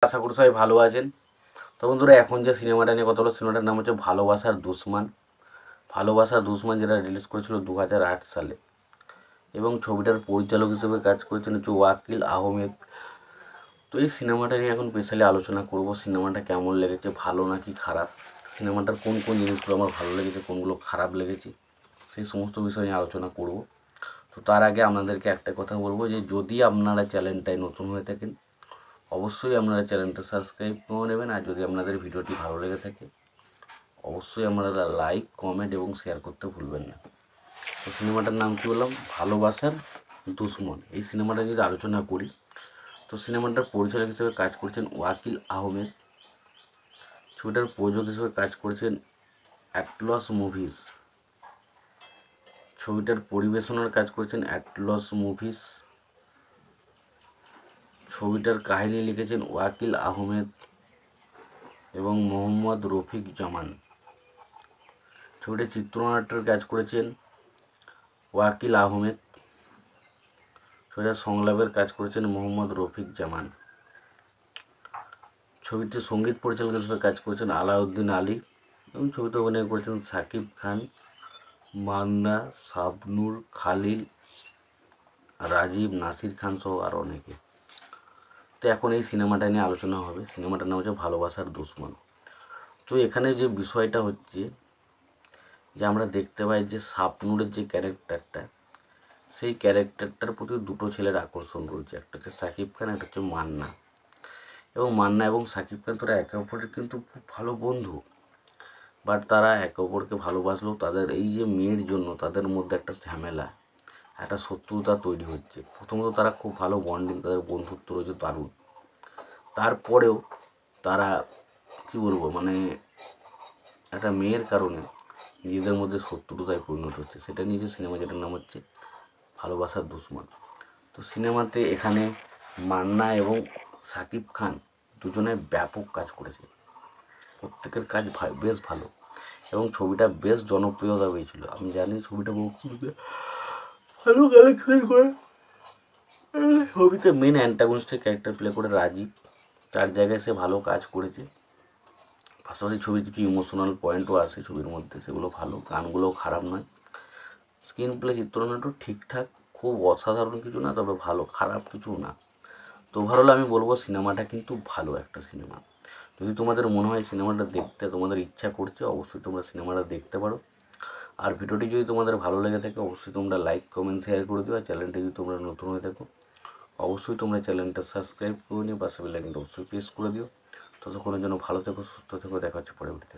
আশা করি সবাই ভালো আছেন। তো বন্ধুরা, এখন যে সিনেমাটা নিয়ে কথা হলো, সিনেমাটার নাম হচ্ছে ভালোবাসার দুশমান। ভালোবাসার দুশমান যেটা রিলিজ করেছিল 2008 সালে, এবং ছবিটার পরিচালক হিসেবে কাজ করেছেন হচ্ছে ওয়াকিল আহমেদ। তো এই সিনেমাটা নিয়ে এখন স্পেশালি আলোচনা করব। সিনেমাটা কেমন লেগেছে, ভালো নাকি খারাপ, সিনেমাটার কোন কোন জিনিসগুলো আমার ভালো লেগেছে, কোনগুলো খারাপ লেগেছে, সেই সমস্ত বিষয় নিয়ে আলোচনা করব। তো তার আগে আপনাদেরকে একটা কথা বলবো যে যদি আপনারা চ্যানেলটায় নতুন হয়ে থাকেন, অবশ্যই আপনারা চ্যানেলটা সাবস্ক্রাইব করে নেবেন। আর যদি আপনাদের ভিডিওটি ভালো লেগে থাকে, অবশ্যই আপনারা লাইক, কমেন্ট এবং শেয়ার করতে ভুলবেন না। তো সিনেমাটার নাম কী বললাম, ভালোবাসার দুশমন। এই সিনেমাটা যদি আলোচনা করি, তো সিনেমাটার পরিচালক হিসেবে কাজ করছেন ওয়াকিল আহমেদ। ছবিটার প্রযোজক হিসেবে কাজ করছেন অ্যাটলস মুভিজ। ছবিটার পরিবেশনার কাজ করছেন অ্যাটলস মুভিজ। ছবিটার কাহিনী লিখেছেন ওয়াকিল আহমেদ এবং মোহাম্মদ রফিক জামান। ছবিটার চিত্রনাট্যের কাজ করেছেন ওয়াকিল আহমেদ। ছবিটার সংলাপের কাজ করেছেন মোহাম্মদ রফিক জামান। ছবিটির সঙ্গীত পরিচালক হিসেবে কাজ করেছেন আলাউদ্দিন আলী, এবং ছবিতে অভিনয় করেছেন শাকিব খান, মান্না, শাবনূর, খালিল, রাজীব, নাসির খান সহ আর অনেকে। তো এখন এই সিনেমাটা নিয়ে আলোচনা হবে। সিনেমাটার নাম হচ্ছে ভালোবাসার দুশমন। তো এখানে যে বিষয়টা হচ্ছে যে আমরা দেখতে পাই যে শাবনূরের যে ক্যারেক্টারটা, সেই ক্যারেক্টারটার প্রতি দুটো ছেলের আকর্ষণ রয়েছে। একটা হচ্ছে শাকিব খান, একটা হচ্ছে মান্না। এবং মান্না এবং শাকিব খান তারা একে অপরের কিন্তু খুব ভালো বন্ধু। বাট তারা একে অপরকে ভালোবাসলেও তাদের এই যে মেয়ের জন্য তাদের মধ্যে একটা ঝামেলা, একটা শত্রুতা তৈরি হচ্ছে। প্রথমত তারা খুব ভালো বন্ডিং, তাদের বন্ধুত্ব রয়েছে দারুণ। তারপরেও তারা কী বলবো, মানে একটা মেয়ের কারণে নিজেদের মধ্যে শত্রুতায় পরিণত হচ্ছে। সেটা নিয়ে যে সিনেমা, যেটার নাম হচ্ছে ভালোবাসার দুশমন। তো সিনেমাতে এখানে মান্না এবং শাকিব খান দুজনে ব্যাপক কাজ করেছে। প্রত্যেকের কাজ বেশ ভালো, এবং ছবিটা বেশ জনপ্রিয়তা পেয়েছিল। আমি জানি ছবিটা বক্স ভালো কালেকশন করে। ছবিতে মেন অ্যান্টাগনিস্টের ক্যারেক্টার প্লে করে রাজীব, তার জায়গায় সে ভালো কাজ করেছে। পাশাপাশি ছবির কিছু ইমোশনাল পয়েন্টও আছে ছবির মধ্যে, সেগুলো ভালো। গানগুলোও খারাপ নয়। স্ক্রিন প্লে, চিত্রনাট্য ঠিকঠাক, খুব অসাধারণ কিছু না, তবে ভালো, খারাপ কিছু না। তো ওভারঅল আমি বলবো সিনেমাটা কিন্তু ভালো একটা সিনেমা। যদি তোমাদের মনে হয় সিনেমাটা দেখতে তোমাদের ইচ্ছা করছে, অবশ্যই তোমরা সিনেমাটা দেখতে পারো। আর ভিডিওটি যদি তোমাদের ভালো লেগে থাকে, অবশ্যই তোমরা লাইক, কমেন্ট, শেয়ার করে দিও। আর চ্যানেলটি যদি তোমরা নতুন হয়ে থাকো, অবশ্যই তোমরা চ্যানেলটা সাবস্ক্রাইব করে নিও, পাশে বেল আইকনটা অবশ্যই প্রেস করে দিও। ততক্ষণের জন্য ভালো থেকো, সুস্থ থেকো, দেখা হচ্ছে পরবর্তীতে।